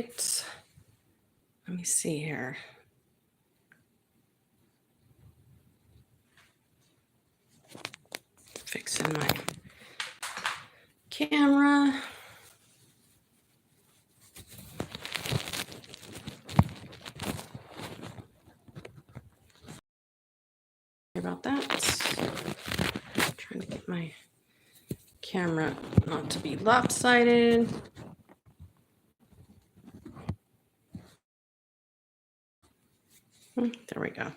right. Let me see here. Fixing my camera. Sorry about that. Trying to get my camera not to be lopsided. There we go.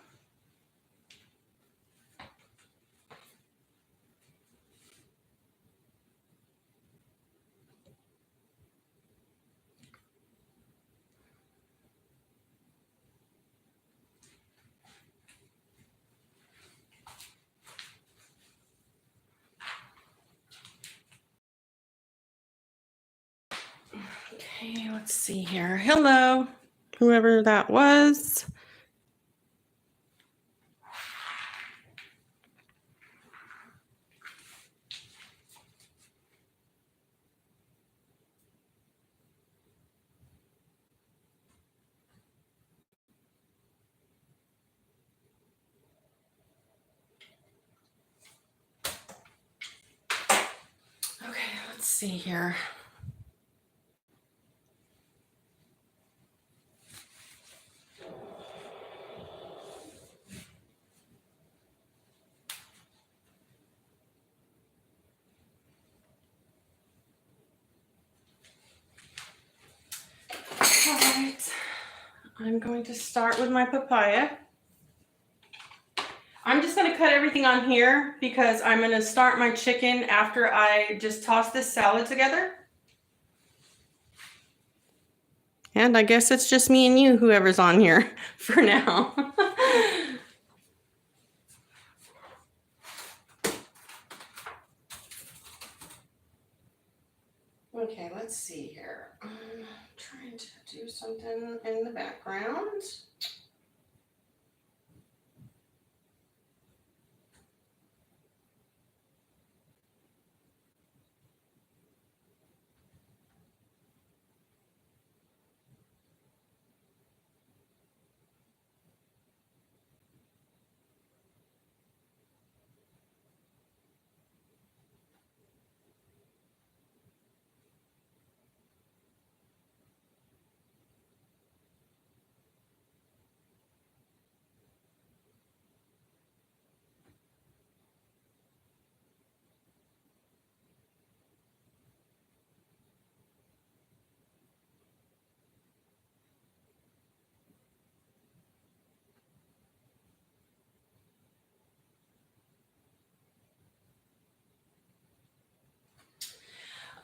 Okay, let's see here. Hello, whoever that was. Okay, let's see here. All right, I'm going to start with my papaya. I'm just going to cut everything on here because I'm going to start my chicken after I just toss this salad together. And I guess it's just me and you, whoever's on here for now. Okay, let's see here. I'm trying to do something in the background.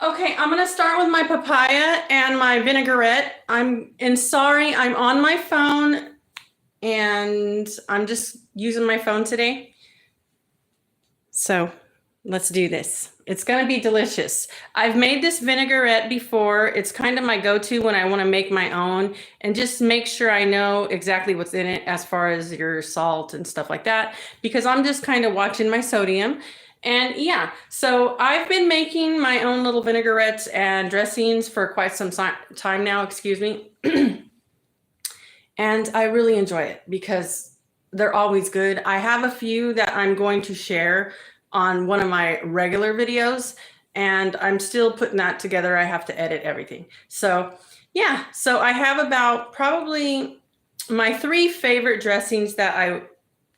Okay, I'm gonna start with my papaya and my vinaigrette. Sorry, I'm on my phone and I'm just using my phone today. So let's do this. It's gonna be delicious. I've made this vinaigrette before. It's kind of my go-to when I wanna make my own and just make sure I know exactly what's in it as far as your salt and stuff like that, because I'm just kind of watching my sodium. And yeah, so I've been making my own little vinaigrettes and dressings for quite some time now, excuse me. And I really enjoy it because they're always good. I have a few that I'm going to share on one of my regular videos, and I'm still putting that together. I have to edit everything. So yeah, so I have about probably my 3 favorite dressings that I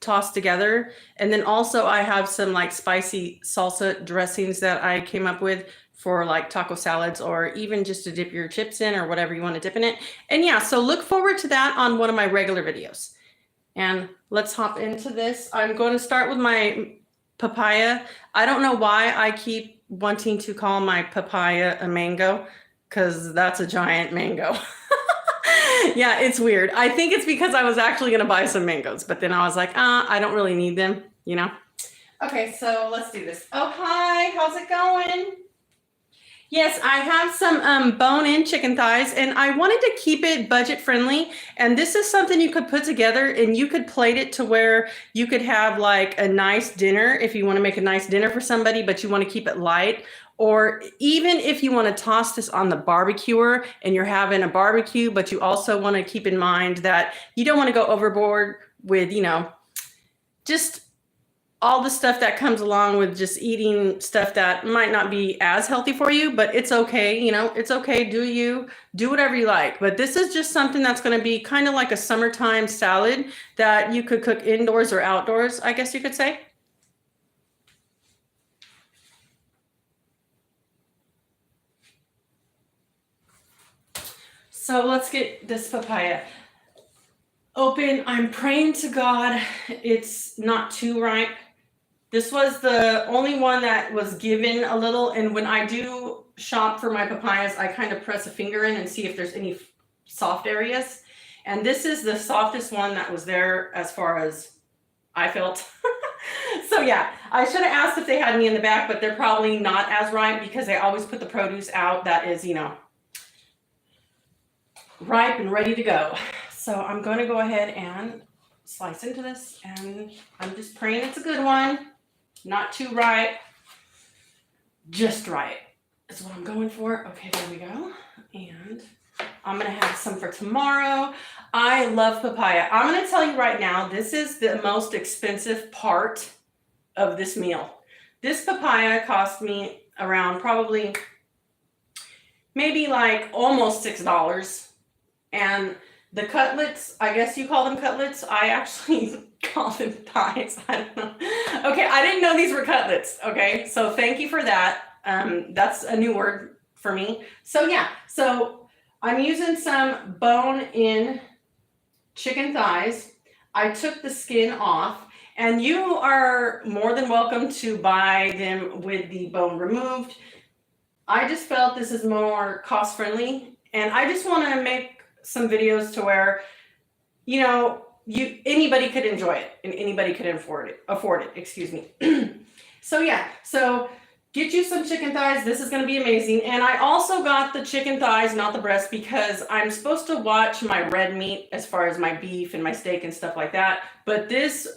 toss together. And then also I have some like spicy salsa dressings that I came up with for like taco salads or even just to dip your chips in or whatever you want to dip in it. And yeah, so look forward to that on one of my regular videos. And let's hop into this. I'm going to start with my papaya. I don't know why I keep wanting to call my papaya a mango, because that's a giant mango. Yeah, it's weird. I think it's because I was actually going to buy some mangoes, but then I was like, I don't really need them, you know? Okay, so let's do this. Oh, hi, how's it going? Yes, I have some bone-in chicken thighs, and I wanted to keep it budget friendly. And this is something you could put together, and you could plate it to where you could have like a nice dinner if you want to make a nice dinner for somebody, but you want to keep it light. Or even if you want to toss this on the barbecuer and you're having a barbecue, but you also want to keep in mind that you don't want to go overboard with, just all the stuff that comes along with just eating stuff that might not be as healthy for you, but it's okay. It's okay. Do whatever you like. But this is just something that's going to be kind of like a summertime salad that you could cook indoors or outdoors, I guess you could say. So let's get this papaya open. I'm praying to God it's not too ripe. This was the only one that was given a little, and when I do shop for my papayas, I kind of press a finger in and see if there's any soft areas. And this is the softest one that was there as far as I felt. So yeah, I should have asked if they had any in the back, but they're probably not as ripe because they always put the produce out that is, ripe and ready to go. So I'm going to go ahead and slice into this, and I'm just praying it's a good one. Not too ripe, just right is what I'm going for. Okay, there we go. And I'm going to have some for tomorrow. I love papaya. I'm going to tell you right now, this is the most expensive part of this meal. This papaya cost me around probably maybe like almost $6. And the cutlets, I guess you call them cutlets. I actually call them thighs. I don't know. Okay, I didn't know these were cutlets. Okay, so thank you for that. That's a new word for me. So yeah, so I'm using some bone-in chicken thighs. I took the skin off, and you are more than welcome to buy them with the bone removed. I just felt this is more cost-friendly, and I just want to make some videos to where, anybody could enjoy it and anybody could afford it, excuse me. So yeah, so get you some chicken thighs. This is going to be amazing. And I also got the chicken thighs, not the breast, because I'm supposed to watch my red meat as far as my beef and my steak and stuff like that. But this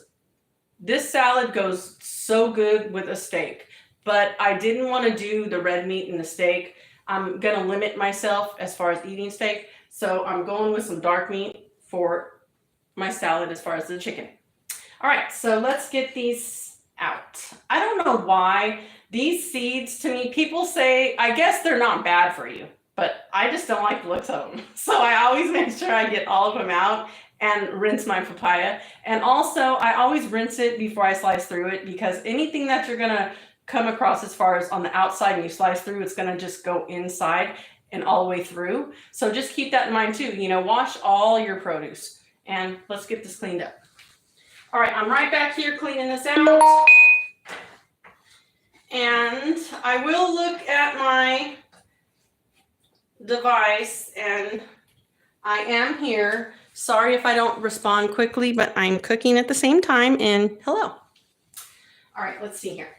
salad goes so good with a steak, but I didn't want to do the red meat and the steak. I'm going to limit myself as far as eating steak. So I'm going with some dark meat for my salad as far as the chicken. All right, so let's get these out. I don't know why these seeds, to me, people say, I guess they're not bad for you, but I just don't like the looks of them. So I always make sure I get all of them out and rinse my papaya. And also I always rinse it before I slice through it, because anything that you're gonna come across as far as on the outside and you slice through, it's gonna just go inside and all the way through. So just keep that in mind too. Wash all your produce. And let's get this cleaned up. All right, I'm right back here cleaning this out. And I will look at my device, and I am here. Sorry if I don't respond quickly, but I'm cooking at the same time, and hello. All right, let's see here.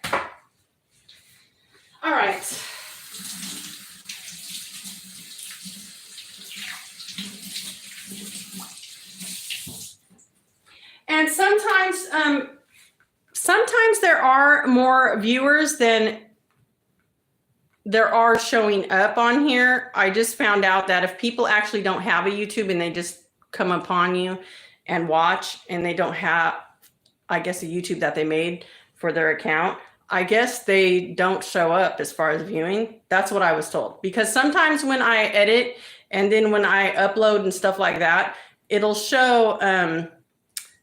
All right. And sometimes there are more viewers than there are showing up on here. I just found out that if people actually don't have a YouTube and they just come upon you and watch, and they don't have, I guess, a YouTube that they made for their account, I guess they don't show up as far as viewing. That's what I was told. Because sometimes when I edit and then when I upload and stuff like that, it'll show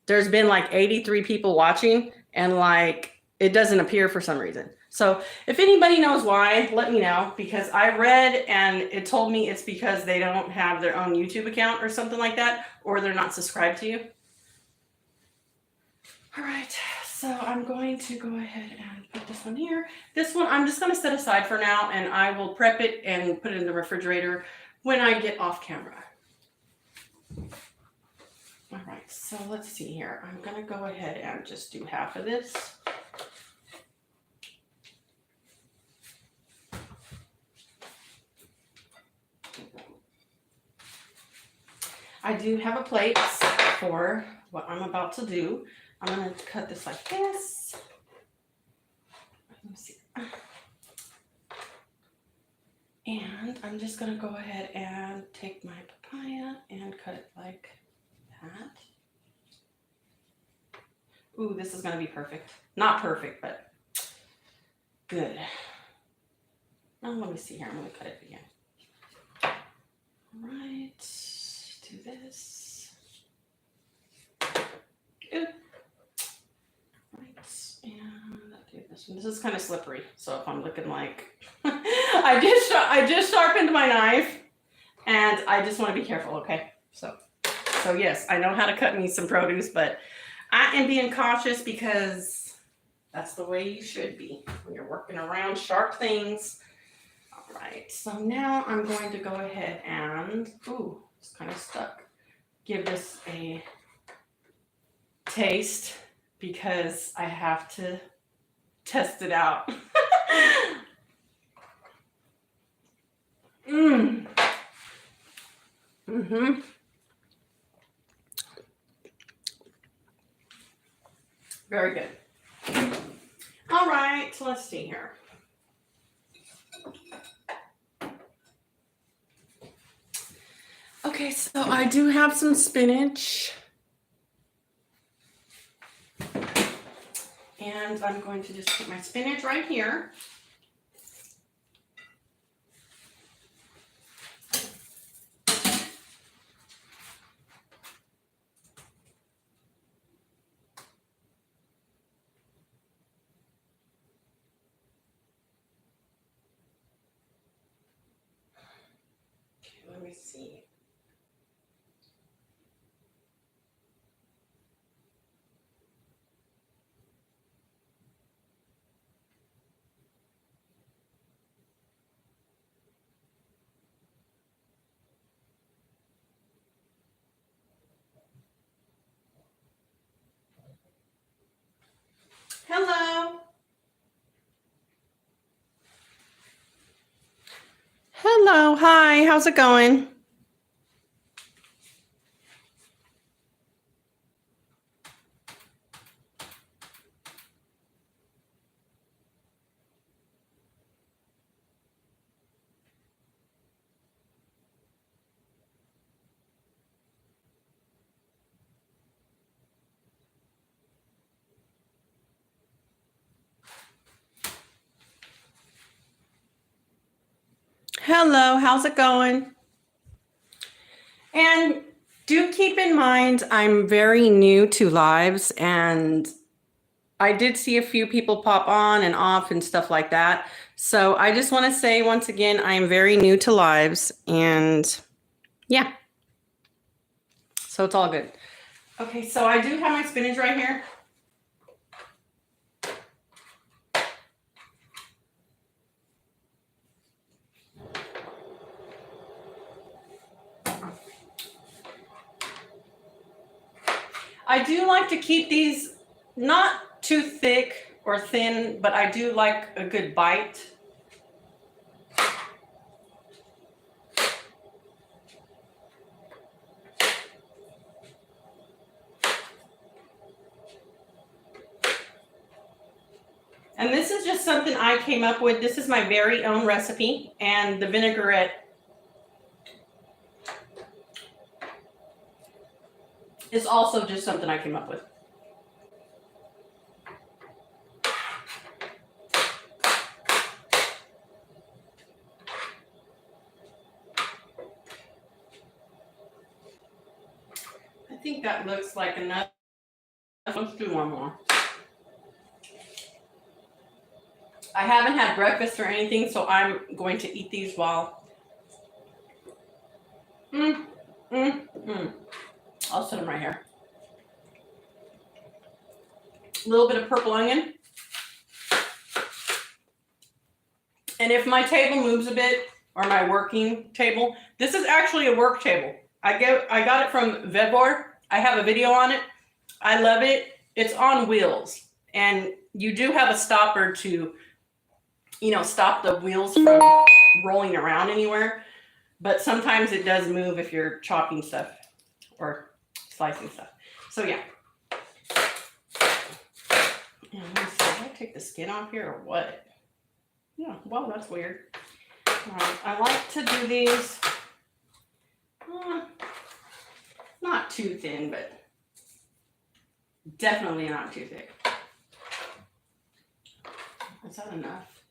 there's been like 83 people watching, and like it doesn't appear for some reason. So if anybody knows why, let me know, because I read and it told me it's because they don't have their own YouTube account or something like that, or they're not subscribed to you. All right, so I'm going to go ahead and put this one here. This one I'm just going to set aside for now, and I will prep it and put it in the refrigerator when I get off camera. All right, so let's see here. I'm going to go ahead and just do half of this. I do have a plate for what I'm about to do. I'm going to cut this like this. Let me see. And I'm just going to go ahead and take my papaya and cut it like that. Ooh, this is going to be perfect. Not perfect, but good. Now let me see here. I'm going to cut it again. All right. Do this. Good. Right. And I'll do this one. This is kind of slippery. So if I'm looking like I just sharpened my knife, and I just want to be careful, okay? So yes, I know how to cut me some produce, but I am being cautious because that's the way you should be when you're working around sharp things. All right, so now I'm going to go ahead and, ooh, it's kind of stuck. Give this a taste because I have to test it out. Very good. All right, so let's see here. Okay, so I do have some spinach. And I'm going to just put my spinach right here. Let me see. Hello. Hello. Hi. How's it going? Hello. How's it going? And do keep in mind, I'm very new to lives, and I did see a few people pop on and off and stuff like that. So I just want to say once again, I am very new to lives, and yeah. So it's all good. Okay, so I do have my spinach right here. I do like to keep these not too thick or thin, but I do like a good bite. And this is just something I came up with. This is my very own recipe, and the vinaigrette is also just something I came up with. I think that looks like enough. Let's do one more. I haven't had breakfast or anything, so I'm going to eat these while. I'll set them right here. A little bit of purple onion. And if my table moves a bit, or my working table, this is actually a work table. I got it from Vedor. I have a video on it. I love it. It's on wheels, and you do have a stopper to, stop the wheels from rolling around anywhere. But sometimes it does move if you're chopping stuff. or slicing stuff. So yeah. And let me see, did I take the skin off here or what? Yeah, well, that's weird. All right, I like to do these not too thin, but definitely not too thick. Is that enough?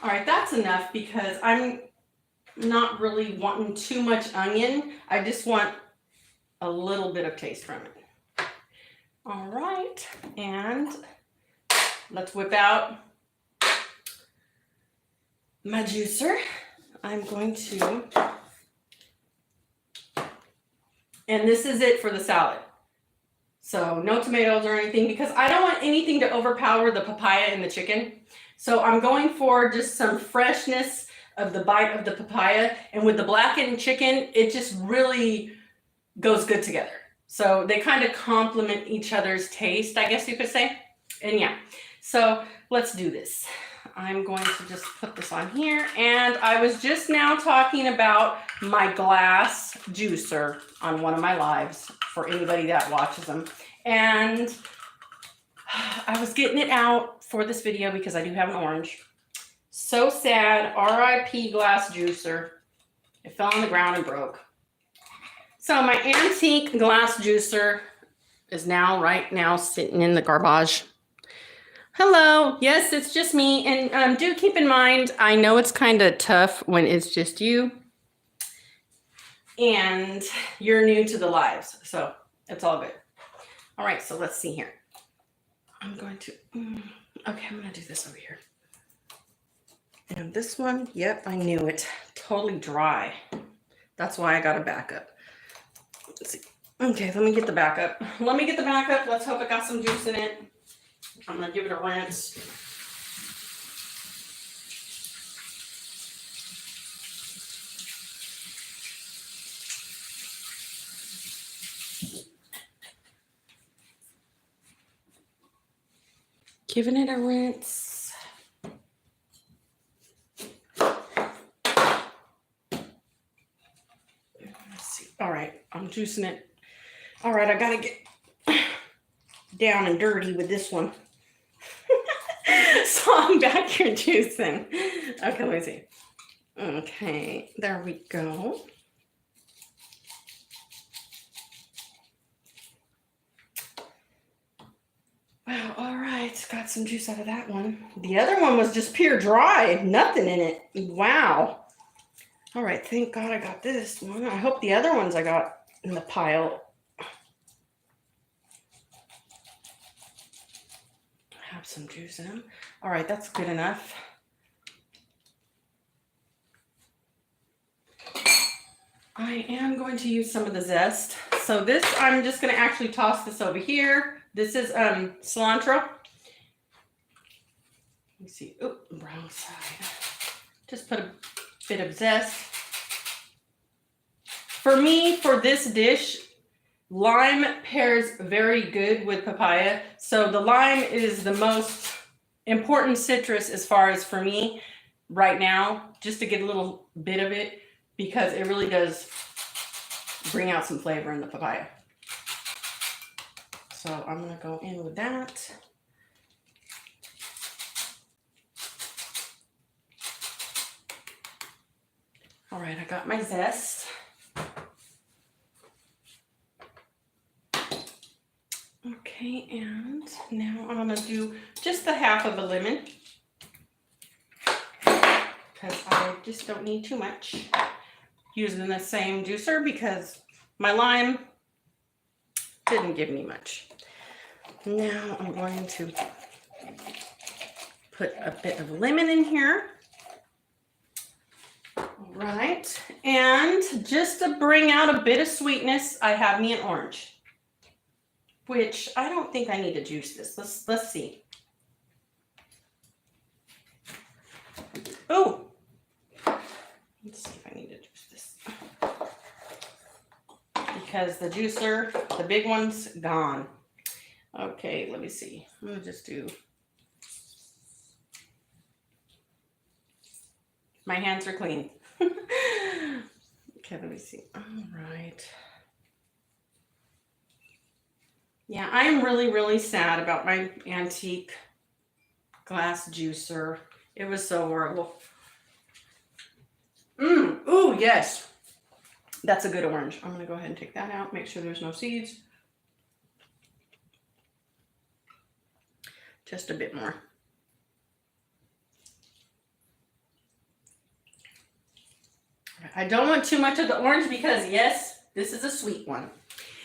All right, that's enough because I'm not really wanting too much onion. I just want a little bit of taste from it. All right, and let's whip out my juicer. I'm going to, and this is it for the salad. So no tomatoes or anything because I don't want anything to overpower the papaya and the chicken. So I'm going for just some freshness of the bite of the papaya, and with the blackened chicken, it just really goes good together. So they kind of complement each other's taste, I guess you could say. And yeah, so let's do this. I'm going to just put this on here. And I was just now talking about my glass juicer on one of my lives for anybody that watches them. And I was getting it out for this video because I do have an orange. So sad, RIP glass juicer. It fell on the ground and broke. So my antique glass juicer is right now sitting in the garbage. Hello, yes, it's just me. And do keep in mind, I know it's kind of tough when it's just you and you're new to the lives. So it's all good. All right, so let's see here. I'm going to, okay, I'm going to do this over here. And this one, yep, I knew it. Totally dry. That's why I got a backup. Let's see. Okay, let me get the backup. Let's hope it got some juice in it. I'm going to give it a rinse. Giving it a rinse. Let's see. All right, I'm juicing it. All right, I got to get down and dirty with this one. So I'm back here juicing. Okay, let me see. Okay, there we go. Wow, all right, got some juice out of that one. The other one was just pure dry, nothing in it. Wow. All right, thank God I got this one. I hope the other ones I got in the pile have some juice in them. All right, that's good enough. I am going to use some of the zest. So this, I'm just going to actually toss this over here. This is cilantro. Let me see. Oh, wrong side. Just put a bit of zest. For me, for this dish, lime pairs very good with papaya. So the lime is the most important citrus as far as for me right now, just to get a little bit of it, because it really does bring out some flavor in the papaya. So I'm going to go in with that. All right, I got my zest. Okay, and now I'm going to do just the half of a lemon because I just don't need too much. Using the same juicer because my lime didn't give me much. Now I'm going to put a bit of lemon in here. All right, and just to bring out a bit of sweetness, I have me an orange, which I don't think I need to juice this. Let's see. Oh, let's see if I need to juice this. Because the juicer, the big one's gone. Okay, let me see. I'm gonna just do. My hands are clean. Okay, let me see. All right. Yeah, I am really, really sad about my antique glass juicer. It was so horrible. Ooh, yes. That's a good orange. I'm going to go ahead and take that out. Make sure there's no seeds. Just a bit more. I don't want too much of the orange because, yes, this is a sweet one.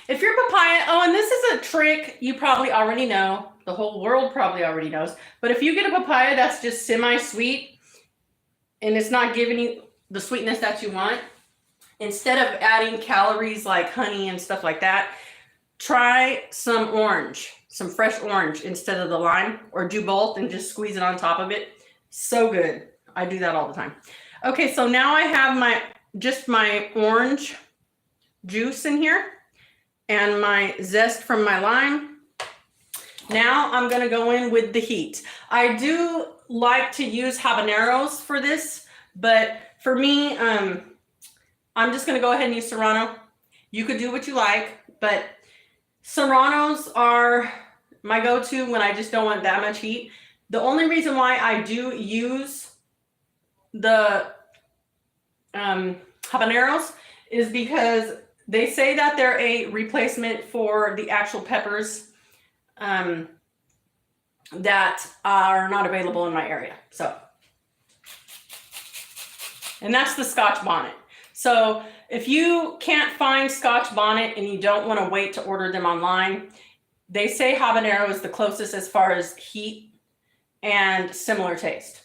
If you're papaya, oh, and this is a trick you probably already know. The whole world probably already knows. But if you get a papaya that's just semi-sweet and it's not giving you the sweetness that you want, instead of adding calories like honey and stuff like that, try some orange, some fresh orange instead of the lime, or do both and just squeeze it on top of it. So good. I do that all the time. Okay, so now I have my orange juice in here and my zest from my lime. Now I'm gonna go in with the heat. I do like to use habaneros for this, but for me, I'm just gonna go ahead and use serrano. You could do what you like, but serranos are my go-to when I just don't want that much heat. The only reason why I do use the habaneros is because they say that they're a replacement for the actual peppers that are not available in my area. So, and that's the Scotch bonnet. So if you can't find Scotch bonnet and you don't want to wait to order them online, they say habanero is the closest as far as heat and similar taste.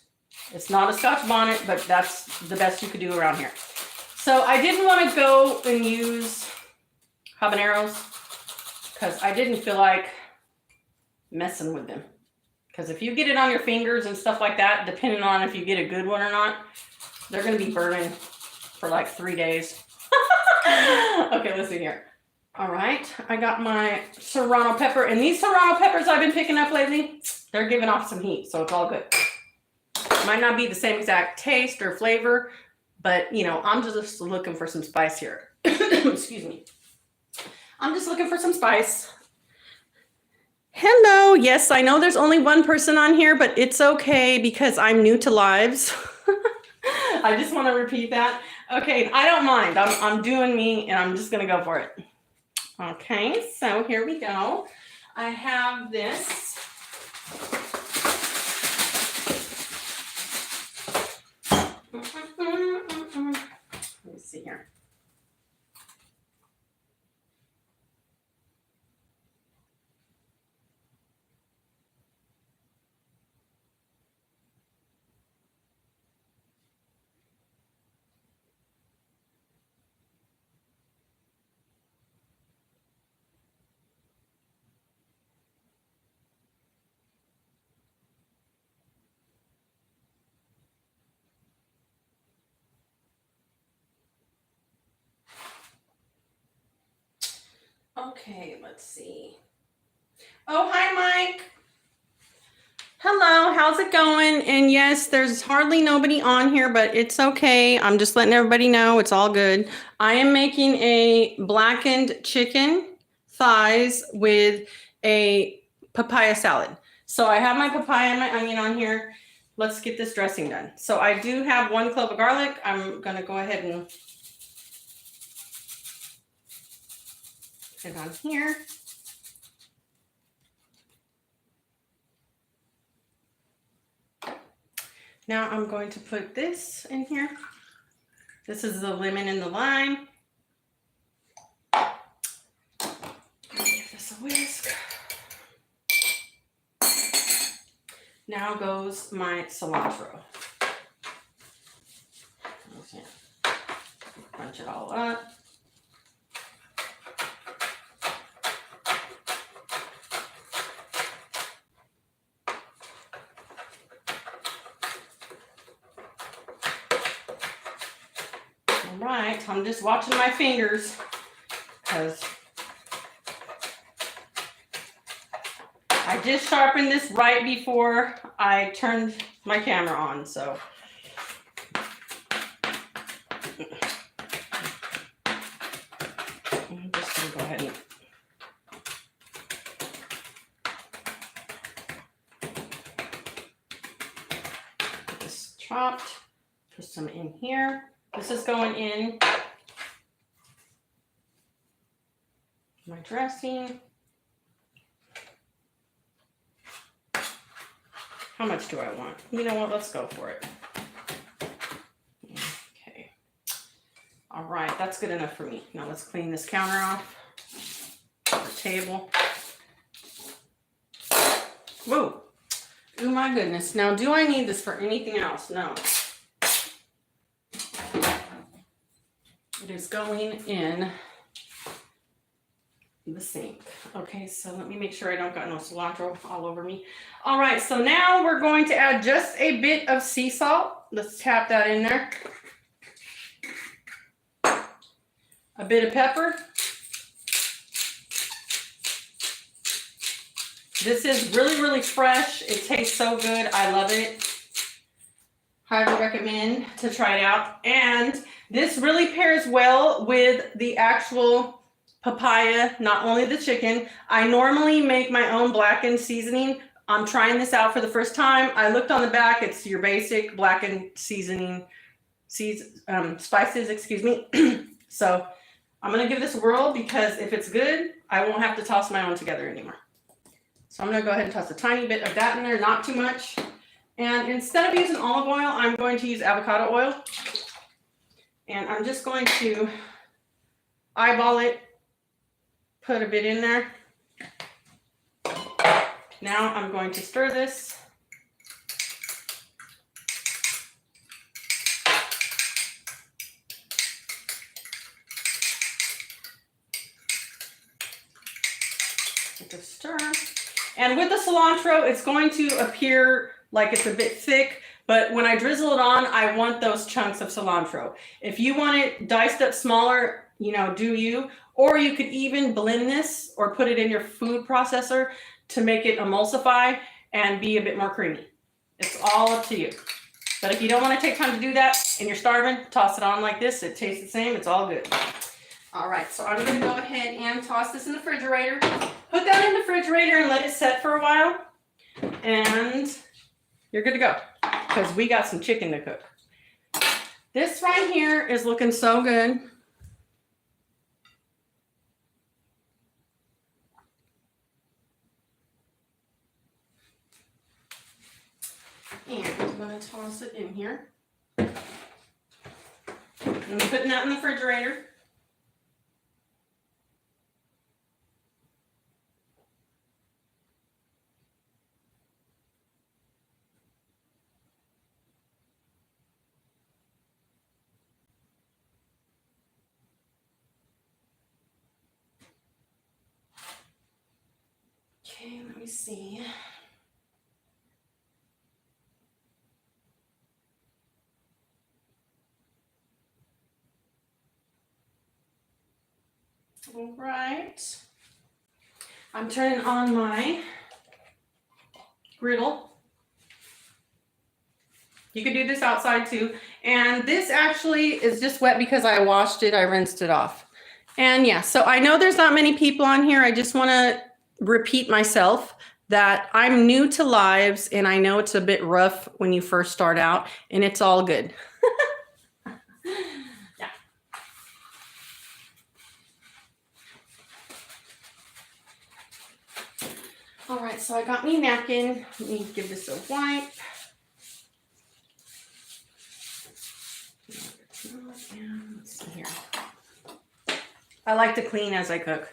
It's not a Scotch bonnet, but that's the best you could do around here. So I didn't want to go and use habaneros because I didn't feel like messing with them. Because if you get it on your fingers and stuff like that, depending on if you get a good one or not, they're going to be burning for like 3 days. Okay, let's see here. All right, I got my serrano pepper, and these serrano peppers I've been picking up lately, they're giving off some heat, so it's all good. Might not be the same exact taste or flavor, but you know, I'm just looking for some spice here. Excuse me. I'm just looking for some spice. Hello. Yes, I know there's only one person on here, but it's okay because I'm new to lives. I just want to repeat that. Okay, I don't mind. I'm doing me, and I'm just going to go for it. Okay, so here we go. I have this. Let me see here. Okay, let's see. Oh, hi, Mike. Hello, how's it going? And yes, there's hardly nobody on here, but it's okay. I'm just letting everybody know it's all good. I am making a blackened chicken thighs with a papaya salad. So I have my papaya and my onion on here. Let's get this dressing done. So I do have 1 clove of garlic. I'm going to go ahead and put it on here. Now I'm going to put this in here. This is the lemon and the lime. Give this a whisk. Now goes my cilantro. Okay. Bunch it all up. All right, I'm just watching my fingers because I just sharpened this right before I turned my camera on, so. I'm just gonna go ahead and chopped. Put some in here. This is going in my dressing. How much do I want? You know what? Let's go for it. Okay. All right, that's good enough for me. Now let's clean this counter off. The table. Whoa. Oh my goodness. Now, do I need this for anything else? No. It is going in the sink. Okay, so let me make sure I don't got no cilantro all over me. All right, so now we're going to add just a bit of sea salt. Let's tap that in there. A bit of pepper. This is really, really fresh. It tastes so good. I love it. Highly recommend to try it out. And this really pairs well with the actual papaya, not only the chicken. I normally make my own blackened seasoning. I'm trying this out for the first time. I looked on the back. It's your basic blackened seasoning, spices, excuse me. So I'm going to give this a whirl because if it's good, I won't have to toss my own together anymore. So I'm going to go ahead and toss a tiny bit of that in there, not too much. And instead of using olive oil, I'm going to use avocado oil. And I'm just going to eyeball it, put a bit in there. Now I'm going to stir this. Take a stir. And with the cilantro, it's going to appear like it's a bit thick, but when I drizzle it on, I want those chunks of cilantro. If you want it diced up smaller, you know, do you, or you could even blend this or put it in your food processor to make it emulsify and be a bit more creamy. It's all up to you. But if you don't want to take time to do that and you're starving, toss it on like this. It tastes the same. It's all good. All right, so I'm going to go ahead and toss this in the refrigerator. Put that in the refrigerator and let it set for a while. And you're good to go because we got some chicken to cook. This right here is looking so good. And I'm going to toss it in here. And I'm putting that in the refrigerator. Okay, let me see. All right. I'm turning on my griddle. You could do this outside too. And this actually is just wet because I washed it. I rinsed it off. And yeah, so I know there's not many people on here. I just want to repeat myself that I'm new to lives and I know it's a bit rough when you first start out and it's all good. Yeah. All right, so I got me a napkin. Let me give this a wipe. Let's see here. I like to clean as I cook.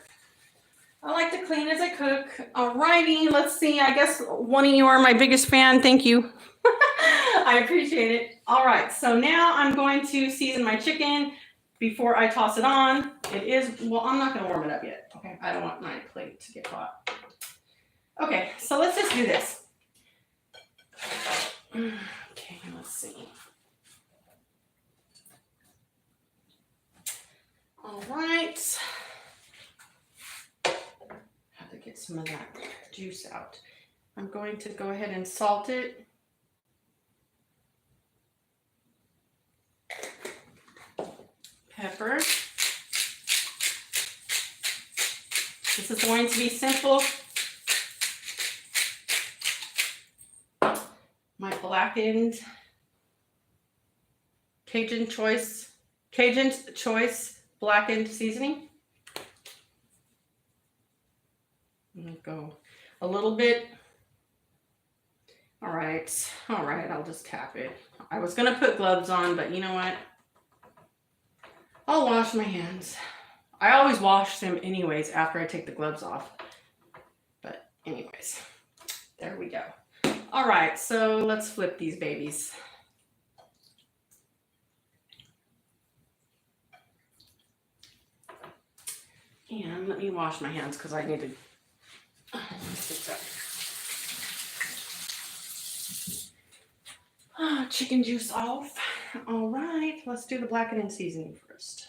Alrighty, let's see. I guess one of you are my biggest fan. Thank you. I appreciate it. All right, so now I'm going to season my chicken before I toss it on. It is, well, I'm not going to warm it up yet. Okay, I don't want my plate to get hot. Okay, so let's just do this. Okay, let's see. All right. Have to get some of that juice out. I'm going to go ahead and salt it. Pepper. This is going to be simple. My blackened Cajun Choice Blackened seasoning. I'm gonna go a little bit. All right, I'll just tap it. I was gonna put gloves on, but you know what? I'll wash my hands. I always wash them anyways after I take the gloves off. But anyways, there we go. All right, so let's flip these babies. And let me wash my hands because I need to chicken juice off. All right, let's do the blackened seasoning first.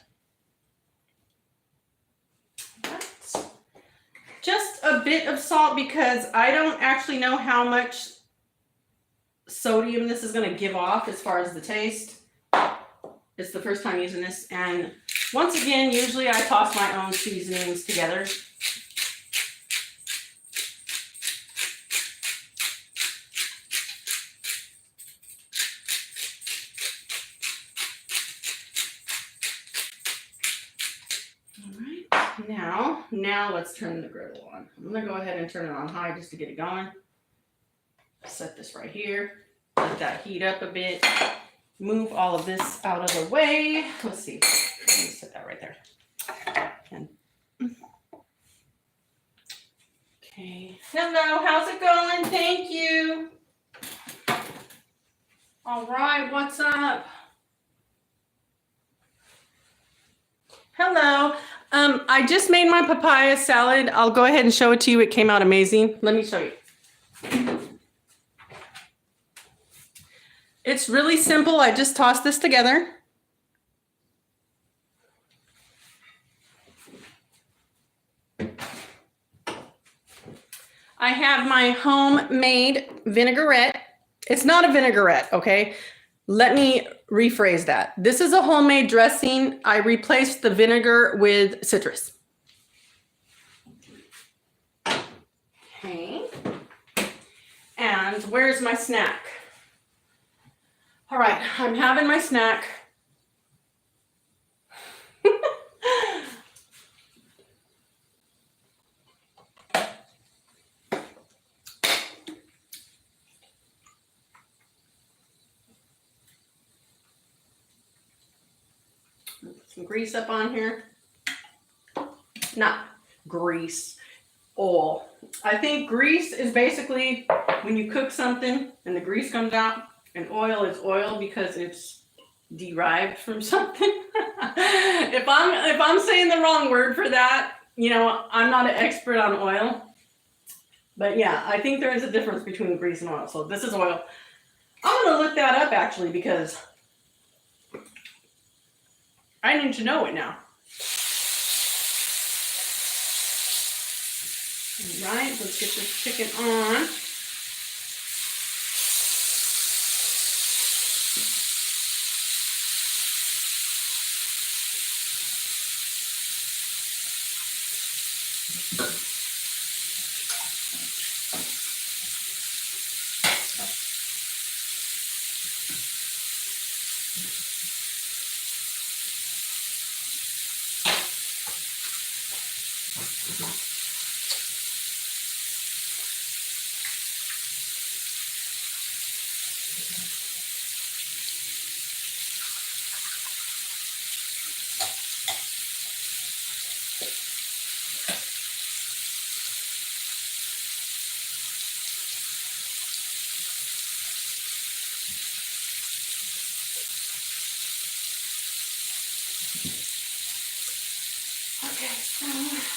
That's just a bit of salt because I don't actually know how much sodium this is going to give off as far as the taste. It's the first time using this, and once again, usually I toss my own seasonings together. Now let's turn the griddle on. I'm gonna go ahead and turn it on high just to get it going. Set this right here. Let that heat up a bit. Move all of this out of the way. Let's see. Let me set that right there. And, okay. Hello, how's it going? Thank you. All right, what's up? Hello. I just made my papaya salad. I'll go ahead and show it to you. It came out amazing. Let me show you. It's really simple. I just tossed this together. I have my homemade vinaigrette. It's not a vinaigrette, okay? Let me rephrase that. This is a homemade dressing. I replaced the vinegar with citrus. Okay. And where's my snack? All right, I'm having my snack. Some grease up on here. Not grease, oil. I think grease is basically when you cook something and the grease comes out, and oil is oil because it's derived from something. If I'm saying the wrong word for that, you know, I'm not an expert on oil. But yeah, I think there is a difference between grease and oil. So this is oil. I'm gonna look that up actually because I need to know it now. All right, let's get this chicken on.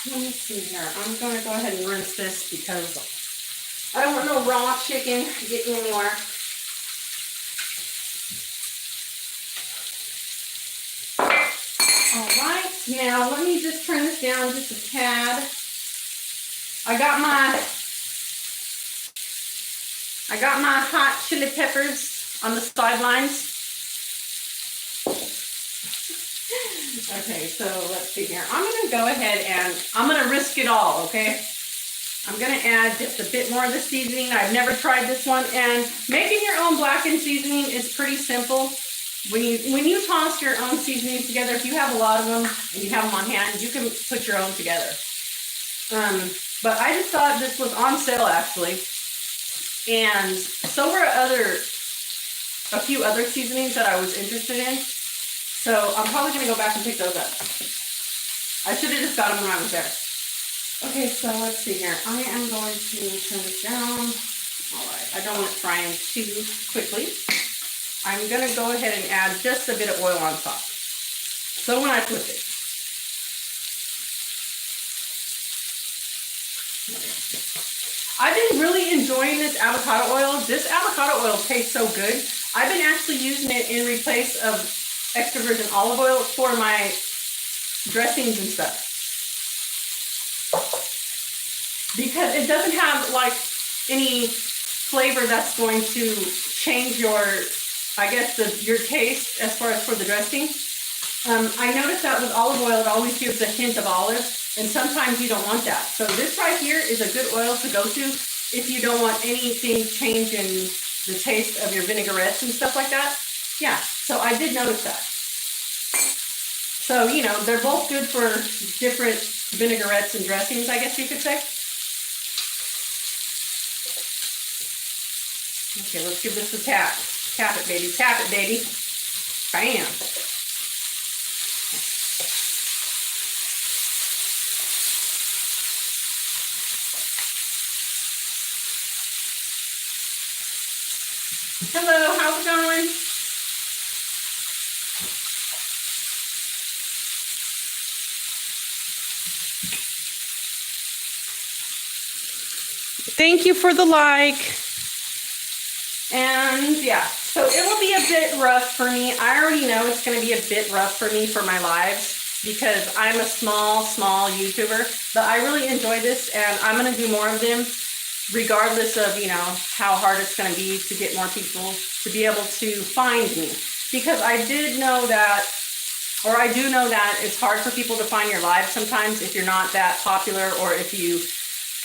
Let me see here. I'm going to go ahead and rinse this because I don't want no raw chicken getting anywhere. All right, now let me just turn this down just a tad. I got my hot chili peppers on the sidelines. Okay, so let's see here. I'm going to go ahead and I'm going to risk it all, okay? I'm going to add just a bit more of the seasoning. I've never tried this one, and making your own blackened seasoning is pretty simple. When you toss your own seasonings together, if you have a lot of them and you have them on hand, you can put your own together. But I just thought this was on sale actually, and so were a few other seasonings that I was interested in. So I'm probably gonna go back and pick those up. I should have just got them when I was there. Okay, so let's see here. I am going to turn this down. All right, I don't want it frying too quickly. I'm gonna go ahead and add just a bit of oil on top. So when I flip it. I've been really enjoying this avocado oil. This avocado oil tastes so good. I've been actually using it in replace of extra virgin olive oil for my dressings and stuff. Because it doesn't have like any flavor that's going to change your, I guess, your taste as far as for the dressing. I noticed that with olive oil, it always gives a hint of olive, and sometimes you don't want that. So this right here is a good oil to go to if you don't want anything changing the taste of your vinaigrettes and stuff like that. Yeah, so I did notice that. So, you know, they're both good for different vinaigrettes and dressings, I guess you could say. Okay, let's give this a tap. Tap it, baby. Tap it, baby. Bam. Hello, how's it going? Thank you for the like. And yeah, so it will be a bit rough for me. I already know it's going to be a bit rough for me for my lives because I'm a small YouTuber, but I really enjoy this and I'm going to do more of them regardless of, you know, how hard it's going to be to get more people to be able to find me. Because I do know that it's hard for people to find your live sometimes if you're not that popular or if you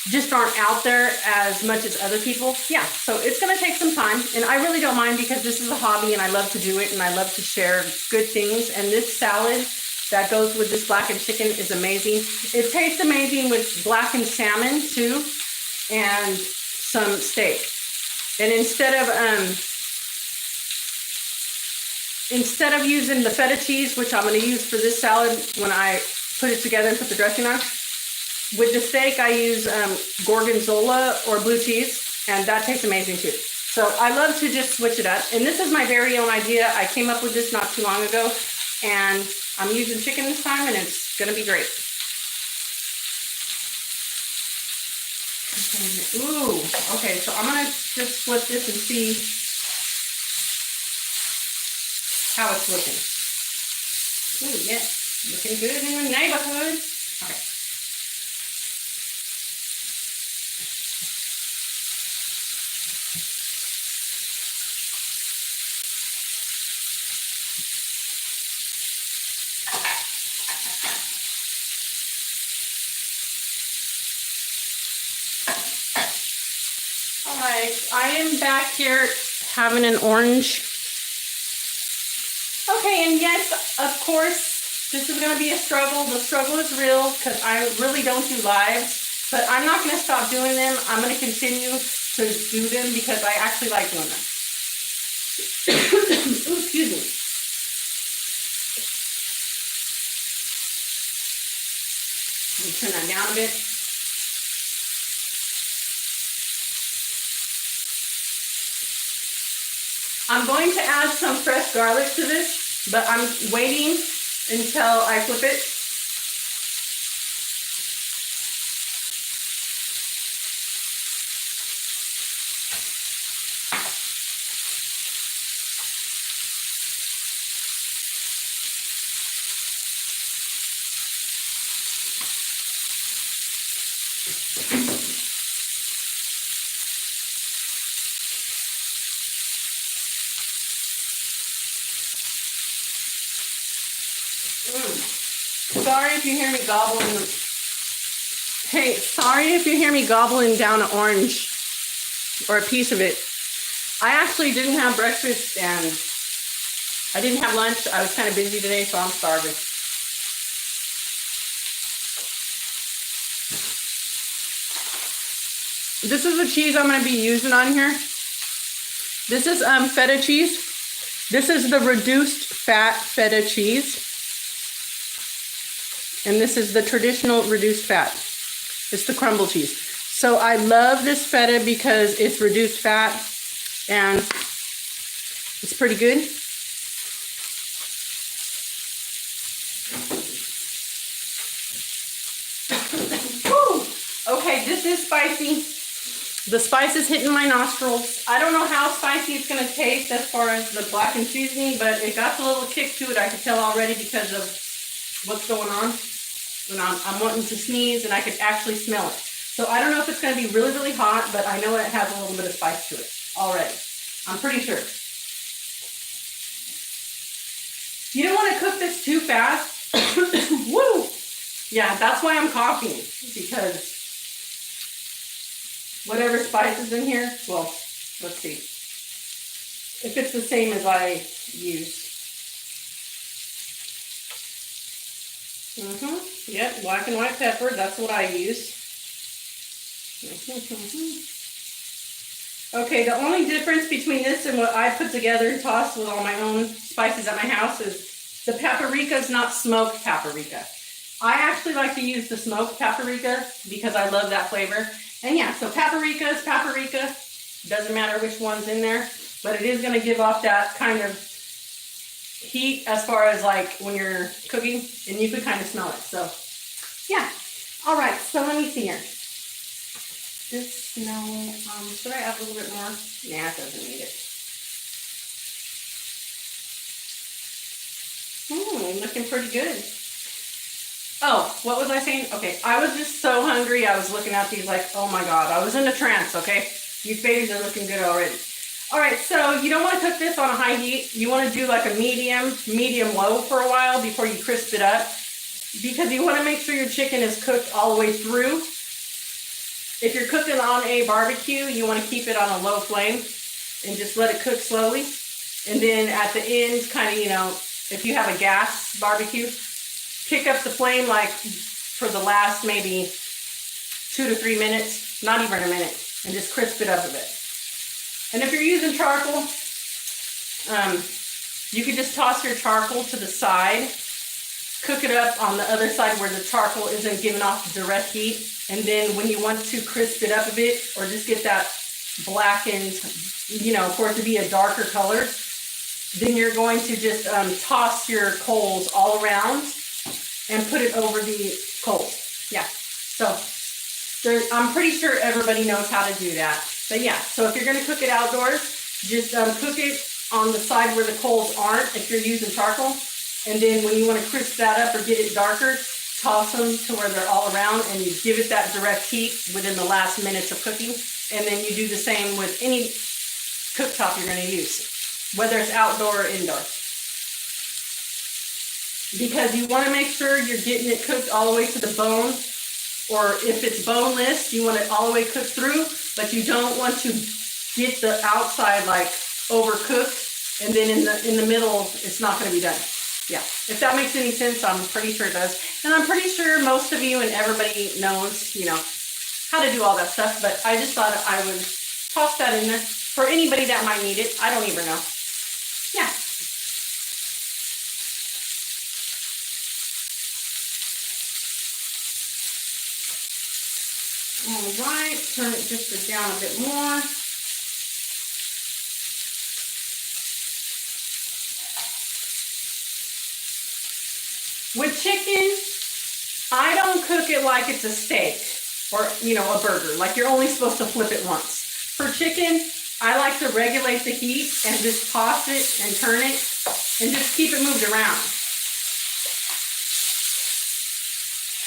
just aren't out there as much as other people. Yeah, so it's gonna take some time and I really don't mind because this is a hobby and I love to do it and I love to share good things. And this salad that goes with this blackened chicken is amazing. It tastes amazing with blackened salmon too and some steak. And instead of using the feta cheese, which I'm gonna use for this salad when I put it together and put the dressing on, with the steak, I use gorgonzola or blue cheese, and that tastes amazing too. So I love to just switch it up. And this is my very own idea. I came up with this not too long ago, and I'm using chicken this time, and it's gonna be great. Okay. Ooh, okay, so I'm gonna just flip this and see how it's looking. Ooh, yeah, looking good in the neighborhood. Okay. Alright, I am back here having an orange. Okay, and yes, of course, this is going to be a struggle. The struggle is real because I really don't do lives, but I'm not going to stop doing them. I'm going to continue to do them because I actually like doing them. Ooh, excuse me. Let me turn that down a bit. I'm going to add some fresh garlic to this, but I'm waiting until I flip it. Sorry if you hear me gobbling. Hey, sorry if you hear me gobbling down an orange or a piece of it. I actually didn't have breakfast and I didn't have lunch. I was kind of busy today, so I'm starving. This is the cheese I'm going to be using on here. This is feta cheese. This is the reduced fat feta cheese. And this is the traditional reduced fat. It's the crumble cheese. So I love this feta because it's reduced fat and it's pretty good. Woo! Okay, this is spicy. The spice is hitting my nostrils. I don't know how spicy it's going to taste as far as the blackened seasoning, but it got a little kick to it. I could tell already because of what's going on. And I'm wanting to sneeze, and I could actually smell it. So I don't know if it's going to be really, really hot, but I know it has a little bit of spice to it already. I'm pretty sure. You don't want to cook this too fast. Woo! Yeah, that's why I'm coughing, because whatever spice is in here, well, let's see. If it's the same as I used. Yep, black and white pepper, that's what I use. Okay, the only difference between this and what I put together and tossed with all my own spices at my house is the paprika is not smoked paprika. I actually like to use the smoked paprika because I love that flavor. And yeah, so paprika is paprika. Doesn't matter which one's in there, but it is going to give off that kind of heat as far as like when you're cooking, and you can kind of smell it. So yeah. All right, so let me see here. This, no, should I add a little bit more? Nah, it doesn't need it. Looking pretty good. Oh, what was I saying? Okay, I was just so hungry. I was looking at these like, oh my God, I was in a trance, okay? These babies are looking good already. All right, so you don't want to cook this on a high heat. You want to do like a medium low for a while before you crisp it up, because you want to make sure your chicken is cooked all the way through. If you're cooking on a barbecue, you want to keep it on a low flame and just let it cook slowly. And then at the end, kind of, you know, if you have a gas barbecue, pick up the flame like for the last maybe 2 to 3 minutes, not even a minute, and just crisp it up a bit. And if you're using charcoal, you could just toss your charcoal to the side, cook it up on the other side where the charcoal isn't giving off direct heat. And then when you want to crisp it up a bit, or just get that blackened, you know, for it to be a darker color, then you're going to just toss your coals all around and put it over the coals. Yeah, so I'm pretty sure everybody knows how to do that. But yeah, so if you're gonna cook it outdoors, just cook it on the side where the coals aren't if you're using charcoal. And then when you wanna crisp that up or get it darker, toss them to where they're all around, and you give it that direct heat within the last minutes of cooking. And then you do the same with any cooktop you're gonna use, whether it's outdoor or indoor. Because you want to make sure you're getting it cooked all the way to the bone, or if it's boneless, you want it all the way cooked through, but you don't want to get the outside like overcooked, and then in the middle, it's not going to be done. Yeah, if that makes any sense, I'm pretty sure it does. And I'm pretty sure most of you and everybody knows, you know, how to do all that stuff, but I just thought I would toss that in there for anybody that might need it. I don't even know. Yeah. All right, turn it just down a bit more. With chicken, I don't cook it like it's a steak or, you know, a burger. Like you're only supposed to flip it once. For chicken, I like to regulate the heat and just toss it and turn it and just keep it moved around.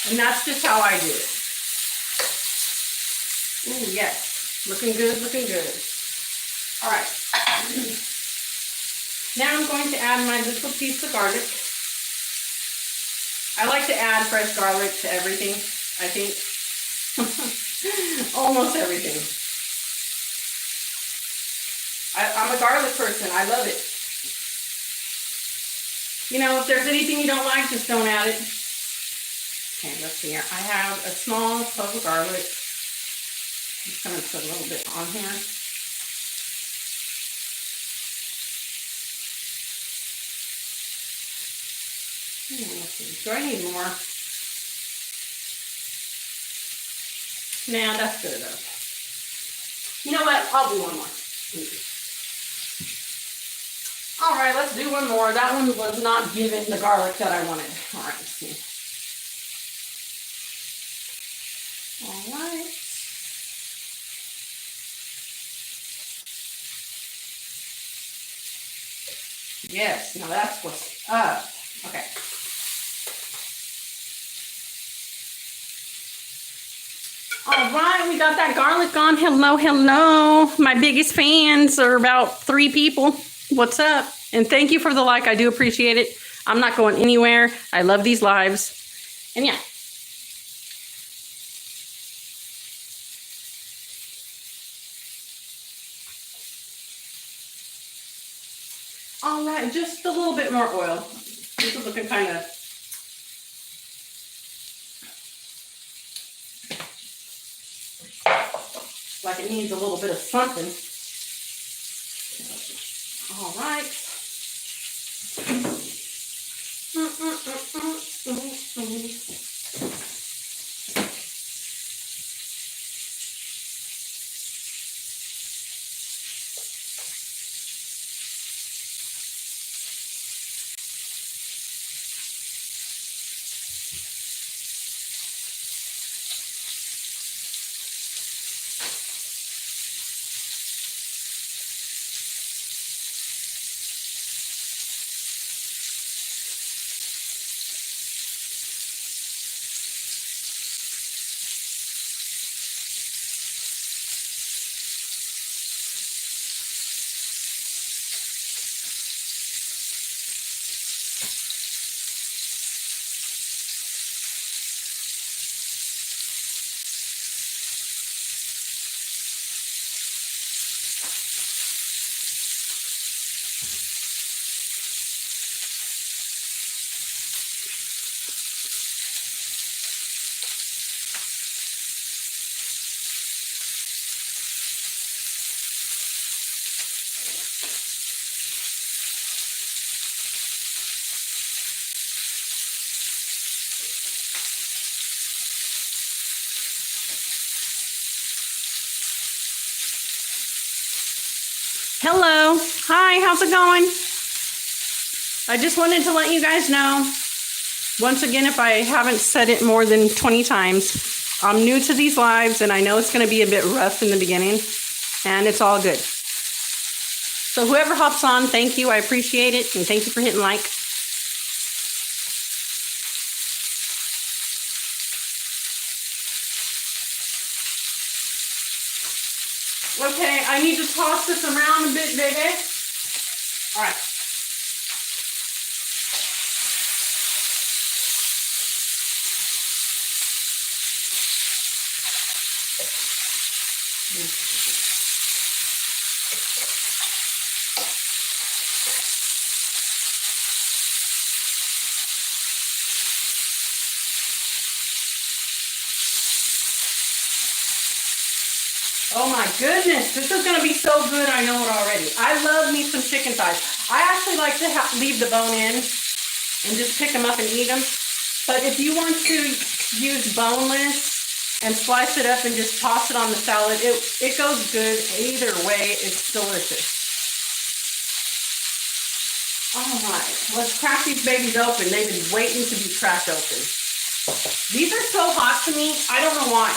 And that's just how I do it. Ooh, yes, looking good, looking good. All right. Now I'm going to add my little piece of garlic. I like to add fresh garlic to everything, I think. Almost everything. I'm a garlic person. I love it. You know, if there's anything you don't like, just don't add it. Okay, let's see here. I have a small clove of garlic. I'm just gonna put a little bit on here. Let's see. Do I need more? Nah, that's good enough. You know what? I'll do one more. All right, let's do one more. That one was not given the garlic that I wanted. All right, let's see. All right. Yes, now that's what's up. Okay. All right, we got that garlic on. Hello, hello. My biggest fans are about 3 people. What's up? And thank you for the like. I do appreciate it. I'm not going anywhere. I love these lives. And yeah. All right, just a little bit more oil. This is looking kind of like it needs a little bit of something. All right. Hello. Hi, how's it going? I just wanted to let you guys know, once again, if I haven't said it more than 20 times, I'm new to these lives and I know it's going to be a bit rough in the beginning, and it's all good. So whoever hops on, thank you. I appreciate it, and thank you for hitting like. Okay, I need to toss this around a bit, baby. All right. Oh my goodness, this is gonna be so good, I know it already. I love me some chicken thighs. I actually like to leave the bone in and just pick them up and eat them. But if you want to use boneless and slice it up and just toss it on the salad, it goes good. Either way, it's delicious. All right, let's crack these babies open. They've been waiting to be cracked open. These are so hot to me, I don't know why.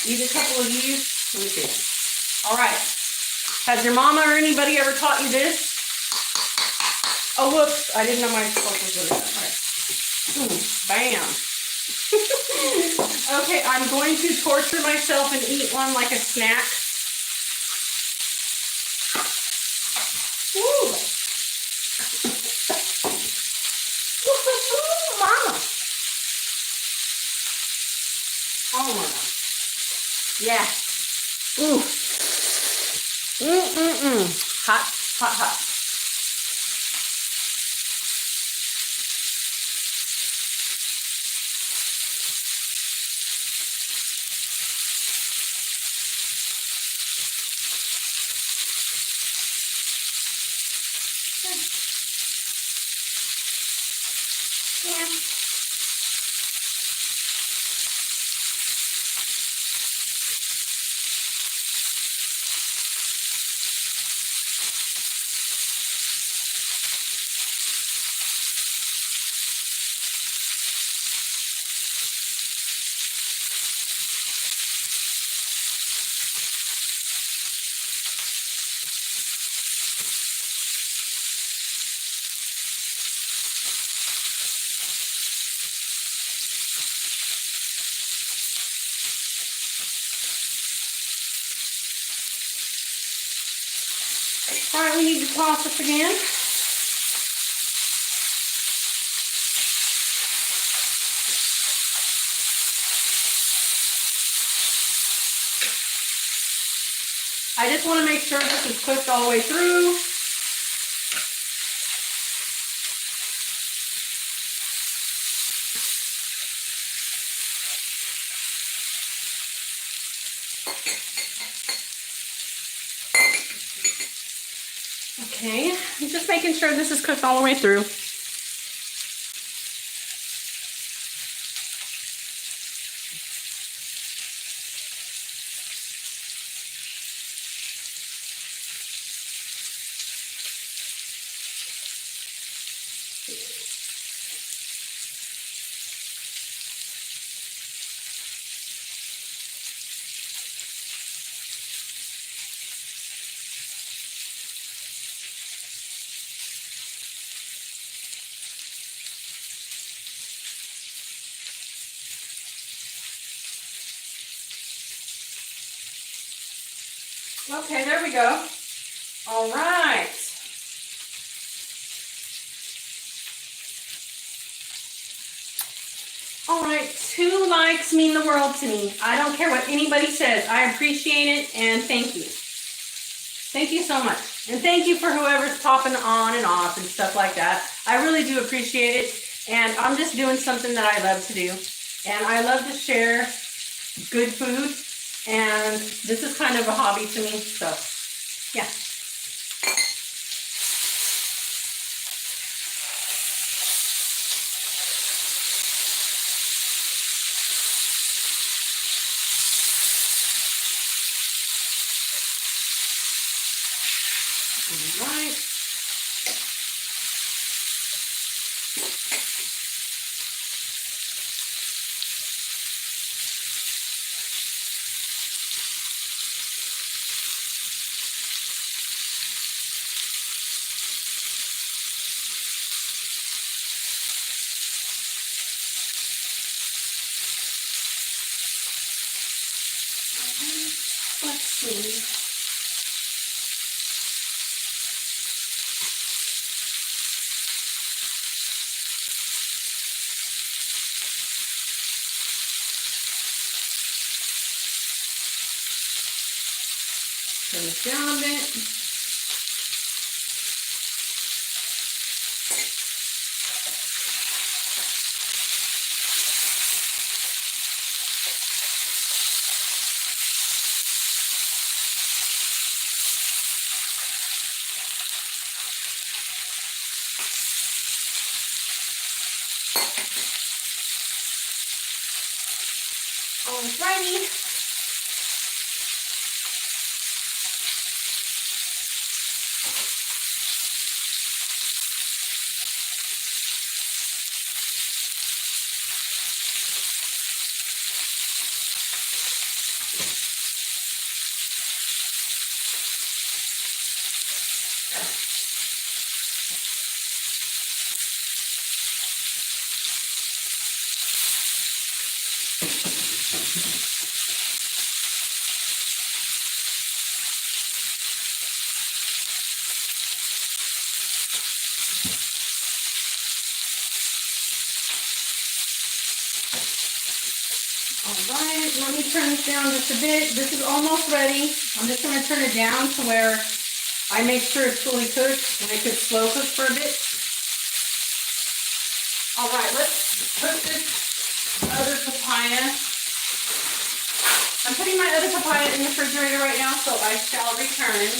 Eat a couple of these. Let me see. All right. Has your mama or anybody ever taught you this? Oh, whoops. I didn't know my fork was really that. All right. Bam. Okay, I'm going to torture myself and eat one like a snack. Woo. Mama. Oh my God. Yeah. Ooh. Hot, hot, hot. Yeah. All right, we need to toss this again. I just want to make sure this is cooked all the way through. Okay, I'm just making sure this is cooked all the way through. Okay, there we go. All right. All right, 2 likes mean the world to me. I don't care what anybody says. I appreciate it, and thank you. Thank you so much. And thank you for whoever's popping on and off and stuff like that. I really do appreciate it. And I'm just doing something that I love to do. And I love to share good food. And this is kind of a hobby to me. So, yeah. All right. Let's see. Turn this down a bit. Alrighty. Alright, let me turn this down just a bit. This is almost ready. I'm just going to turn it down to where I make sure it's fully cooked, and I could slow cook for a bit. Alright, let's cook this other papaya. I'm putting my other papaya in the refrigerator right now, so I shall return.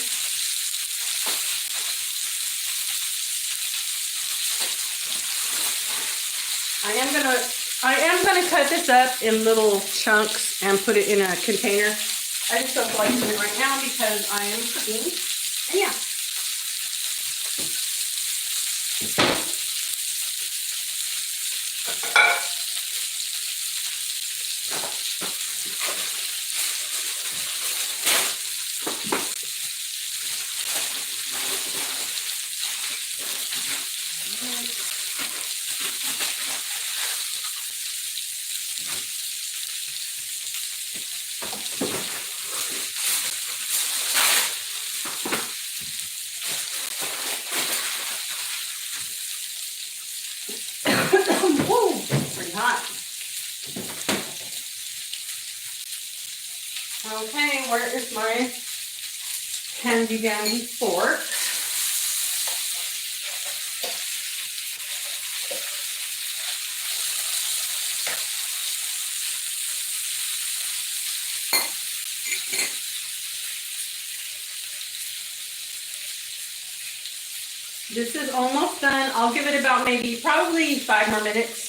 I am gonna cut this up in little chunks and put it in a container. I just don't like doing it right now because I am cooking. And yeah. Woo, pretty hot. Okay, where is my handy dandy fork? This is almost done. I'll give it about probably 5 more minutes.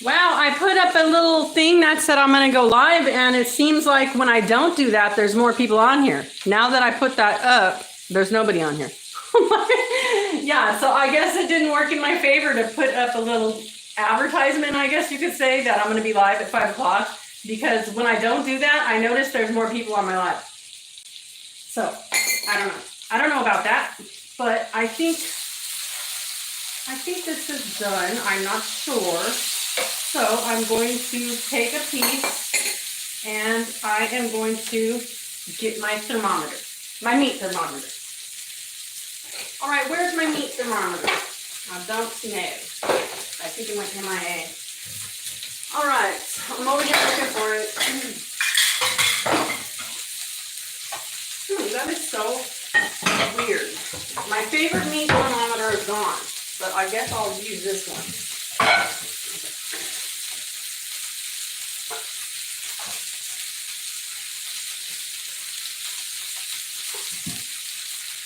Wow, I put up a little thing that said I'm going to go live, and it seems like when I don't do that, there's more people on here. Now that I put that up, there's nobody on here. Yeah, so I guess it didn't work in my favor to put up a little advertisement, I guess you could say, that I'm going to be live at 5 o'clock, because when I don't do that, I notice there's more people on my live. So, I don't know. I don't know about that, but I think this is done. I'm not sure. So I'm going to take a piece and I am going to get my thermometer, my meat thermometer. All right, where's my meat thermometer? I don't know. I think it went MIA. All right, I'm over here looking for it. That is so weird. My favorite meat thermometer is gone, but I guess I'll use this one.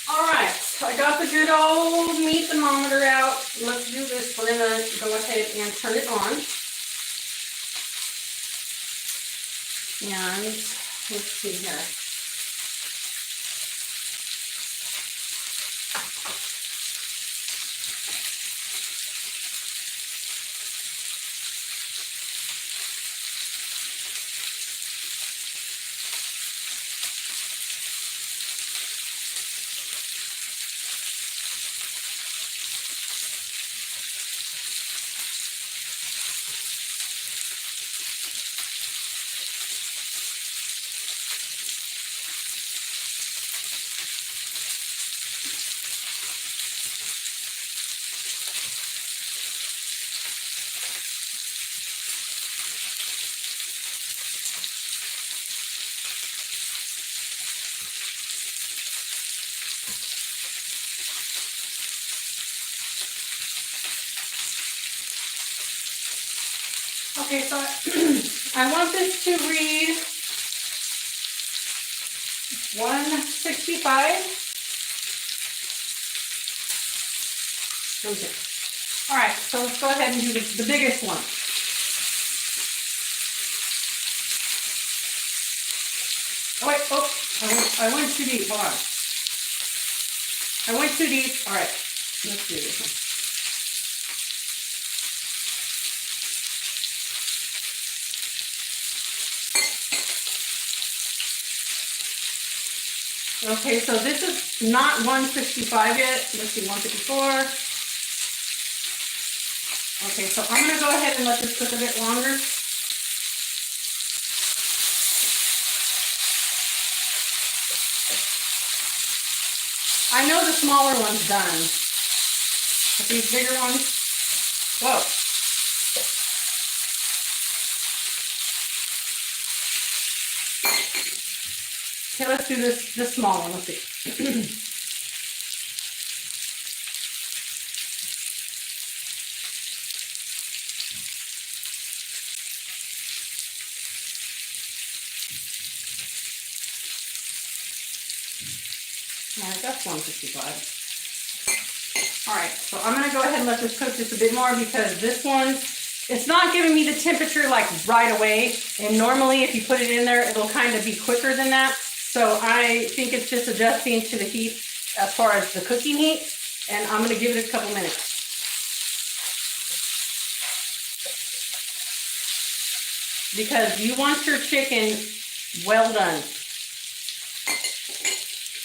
All right, I got the good old meat thermometer out. Let's do this. We're gonna go ahead and turn it on. And let's see here. Okay, so I want this to read 165. Okay. All right, so let's go ahead and do the biggest one. Oh wait, I went too deep. Hold on. I went too deep. All right, let's do this one. Okay, so this is not 165 yet. Let's see, 154. Okay, so I'm gonna go ahead and let this cook a bit longer. I know the smaller one's done. With these bigger ones. Whoa. Okay, let's do this small one. Let's see. All right, that's 155. All right, so I'm gonna go ahead and let this cook just a bit more because this one, it's not giving me the temperature like right away. And normally if you put it in there, it'll kind of be quicker than that. So I think it's just adjusting to the heat as far as the cooking heat. And I'm gonna give it a couple minutes. Because you want your chicken well done.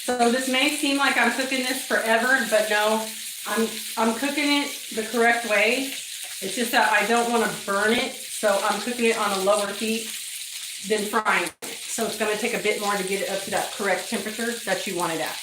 So this may seem like I'm cooking this forever, but no, I'm cooking it the correct way. It's just that I don't want to burn it, so I'm cooking it on a lower heat than frying it. So it's going to take a bit more to get it up to that correct temperature that you want it at.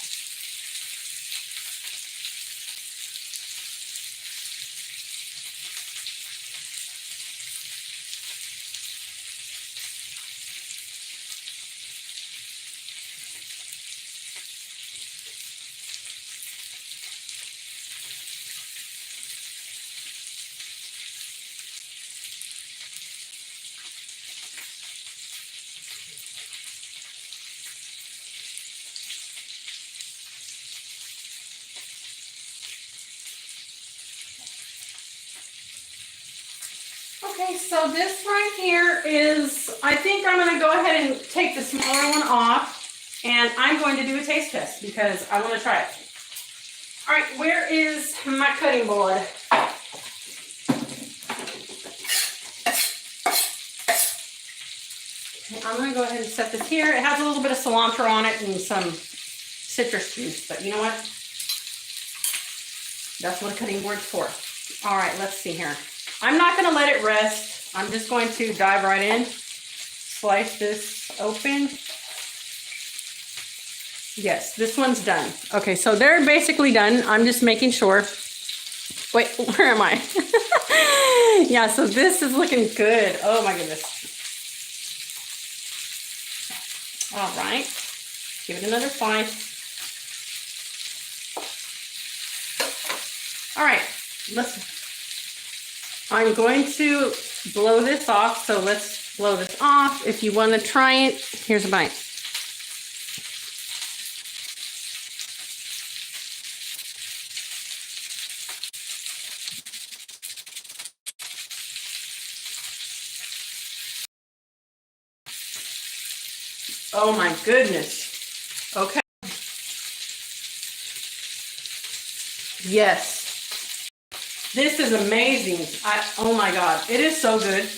Okay, so this right here is, I think I'm going to go ahead and take the smaller one off, and I'm going to do a taste test because I want to try it. All right, where is my cutting board? I'm going to go ahead and set this here. It has a little bit of cilantro on it and some citrus juice, but you know what? That's what a cutting board's for. All right, let's see here. I'm not going to let it rest. I'm just going to dive right in. Slice this open. Yes, this one's done. Okay, so they're basically done. I'm just making sure. Wait, where am I? Yeah, so this is looking good. Oh my goodness. All right, give it another slice. All right, I'm going to blow this off, so let's blow this off. If you want to try it, here's a bite. Oh my goodness. Okay. Yes. This is amazing. Oh my God, it is so good.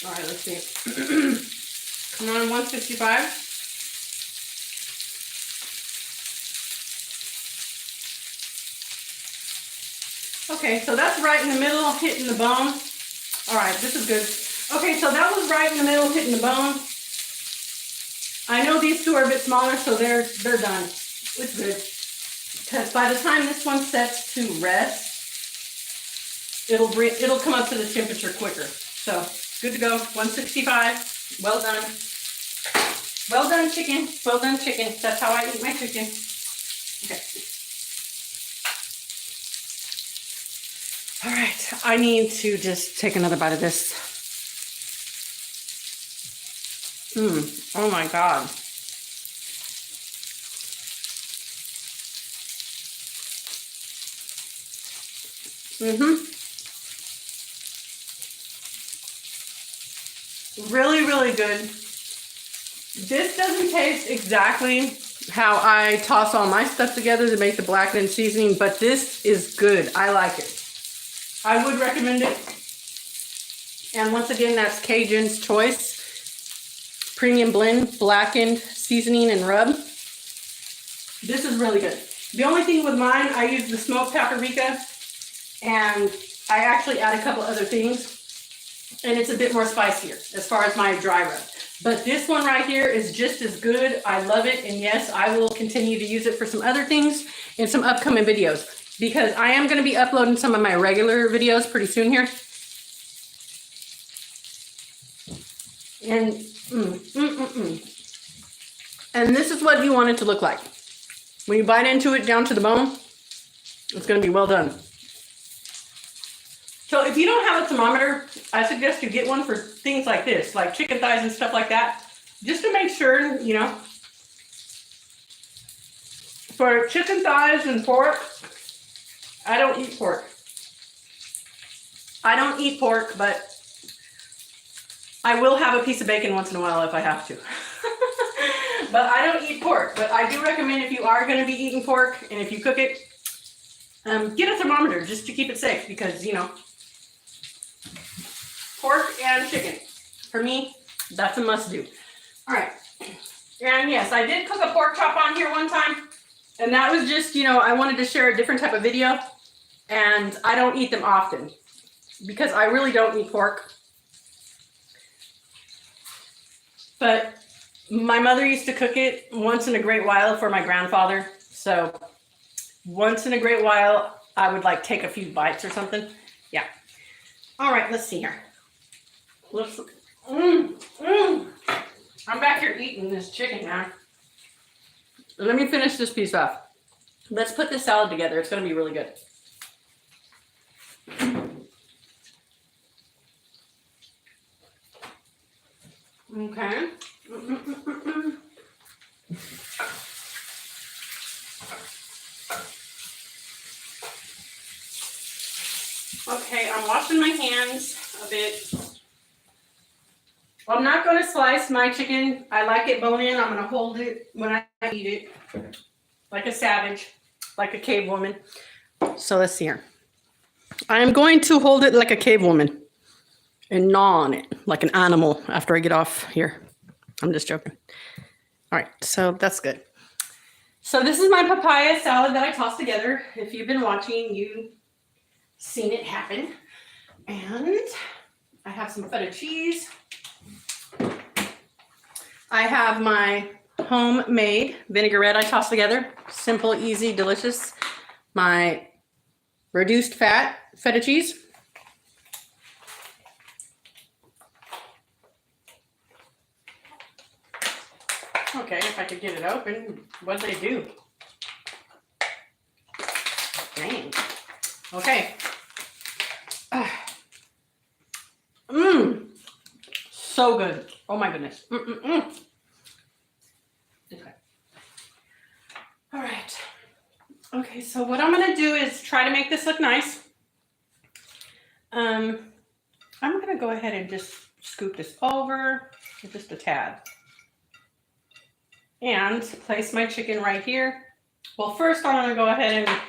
All right, let's see. Come on, 165. Okay, so that's right in the middle, hitting the bone. All right, this is good. Okay, so that was right in the middle, hitting the bone. I know these two are a bit smaller, so they're done. It's good. Because by the time this one sets to rest, it'll come up to the temperature quicker. So good to go. 165. Well done. Well done, chicken. Well done, chicken. That's how I eat my chicken. Okay. All right. I need to just take another bite of this. Oh my God. Really, really good. This doesn't taste exactly how I toss all my stuff together to make the blackened seasoning, but this is good. I like it. I would recommend it. And once again, that's Cajun's Choice Premium Blend Blackened Seasoning and Rub. This is really good. The only thing with mine, I use the smoked paprika, and I actually add a couple other things, and it's a bit more spicier as far as my dry rub. But this one right here is just as good. I love it, and yes, I will continue to use it for some other things in some upcoming videos, because I am going to be uploading some of my regular videos pretty soon here. And and this is what you want it to look like. When you bite into it down to the bone, it's going to be well done. So if you don't have a thermometer, I suggest you get one for things like this, like chicken thighs and stuff like that, just to make sure, you know. For chicken thighs and pork, I don't eat pork. I don't eat pork, but I will have a piece of bacon once in a while if I have to. But I don't eat pork. But I do recommend, if you are going to be eating pork and if you cook it, get a thermometer just to keep it safe, because, you know, pork and chicken, for me, that's a must do. All right. And yes, I did cook a pork chop on here one time, and that was just, you know, I wanted to share a different type of video, and I don't eat them often because I really don't eat pork. But my mother used to cook it once in a great while for my grandfather. So once in a great while, I would like take a few bites or something. Yeah. All right, let's see here. I'm back here eating this chicken now. Let me finish this piece off. Let's put this salad together. It's going to be really good. Okay. Okay, I'm washing my hands a bit. I'm not going to slice my chicken. I like it bone in. I'm going to hold it when I eat it, like a savage, like a cave woman. So let's see here. I'm going to hold it like a cave woman and gnaw on it like an animal after I get off here. I'm just joking. All right, so that's good. So this is my papaya salad that I tossed together. If you've been watching, you've seen it happen. And I have some feta cheese. I have my homemade vinaigrette I tossed together. Simple, easy, delicious. My reduced fat feta cheese. Okay, if I could get it open, what'd they do? Dang. Okay. So good. Oh my goodness. Okay. All right. Okay, so what I'm going to do is try to make this look nice. I'm going to go ahead and just scoop this over just a tad. And place my chicken right here. Well, first I'm going to go ahead and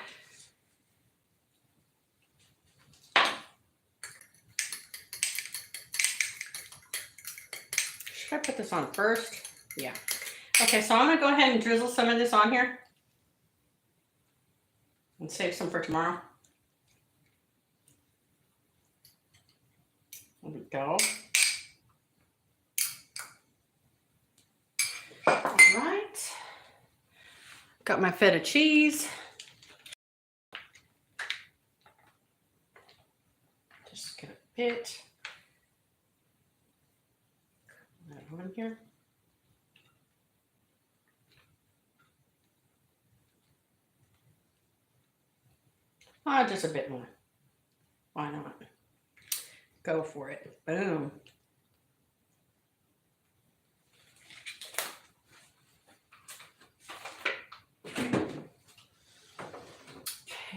should I put this on first? Yeah. Okay, so I'm going to go ahead and drizzle some of this on here and save some for tomorrow. There we go. All right. Got my feta cheese. Just get a bit. That one here. Just a bit more. Why not? Go for it. Boom.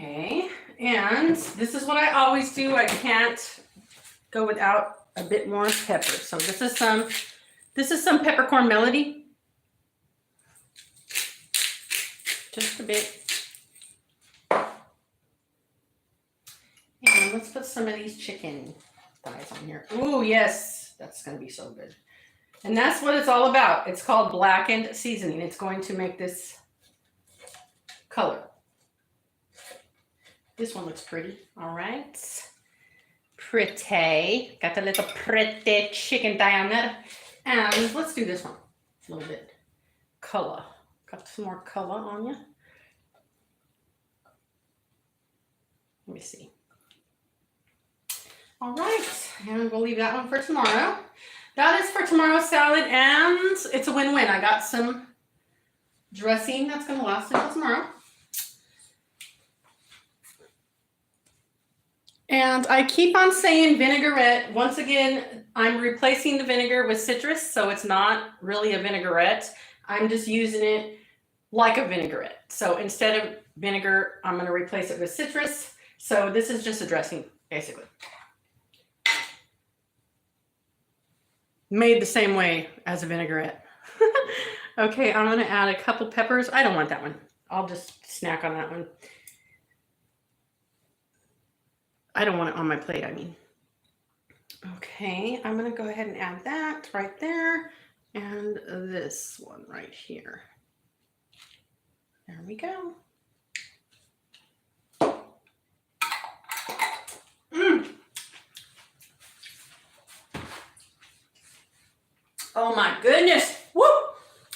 Okay, and this is what I always do. I can't go without a bit more pepper. So this is some peppercorn melody. Just a bit. And let's put some of these chicken. thighs on here. Ooh, yes, that's gonna be so good. And that's what it's all about. It's called blackened seasoning. It's going to make this color. This one looks pretty. All right. Pretty. Got the little pretty chicken thigh on there. And let's do this one. A little bit color. Got some more color on you. Let me see. All right. And we'll leave that one for tomorrow. That is for tomorrow's salad, and it's a win-win. I got some dressing that's going to last until tomorrow. And I keep on saying vinaigrette. Once again, I'm replacing the vinegar with citrus, so it's not really a vinaigrette. I'm just using it like a vinaigrette. So instead of vinegar, I'm going to replace it with citrus. So this is just a dressing, basically. Made the same way as a vinaigrette. Okay, I'm going to add a couple peppers. I don't want that one. I'll just snack on that one. I don't want it on my plate, I mean. Okay, I'm going to go ahead and add that right there. And this one right here. There we go. Oh my goodness. Woo!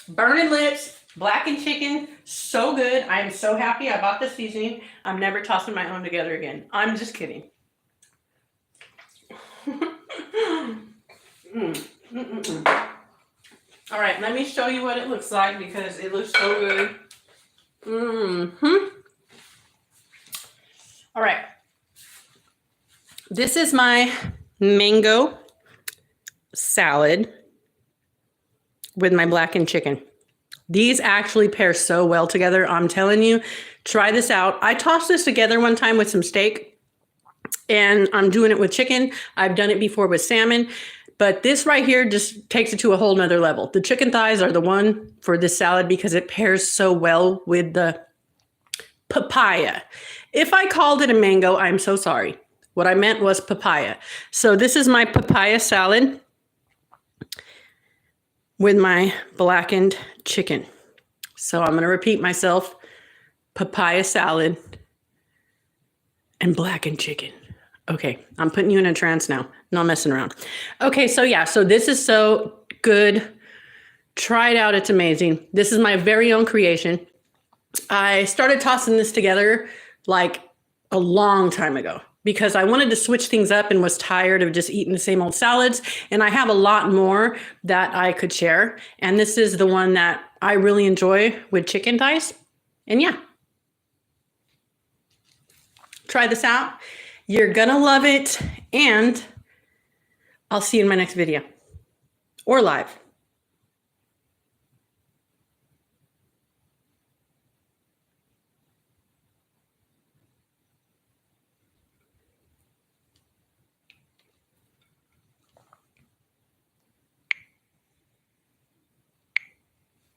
Burning lips, blackened chicken, so good. I am so happy I bought this seasoning. I'm never tossing my own together again. I'm just kidding. All right, let me show you what it looks like because it looks so good. All right. This is my mango salad with my blackened chicken. These actually pair so well together. I'm telling you, try this out. I tossed this together one time with some steak, and I'm doing it with chicken. I've done it before with salmon, but this right here just takes it to a whole nother level. The chicken thighs are the one for this salad because it pairs so well with the papaya. If I called it a mango, I'm so sorry. What I meant was papaya. So this is my papaya salad with my blackened chicken. So I'm going to repeat myself. Papaya salad and blackened chicken. Okay, I'm putting you in a trance now. Not messing around. Okay, so yeah, so this is so good. Try it out. It's amazing. This is my very own creation. I started tossing this together like a long time ago because I wanted to switch things up and was tired of just eating the same old salads. And I have a lot more that I could share. And this is the one that I really enjoy with chicken thighs. And yeah, try this out. You're gonna love it. And I'll see you in my next video or live.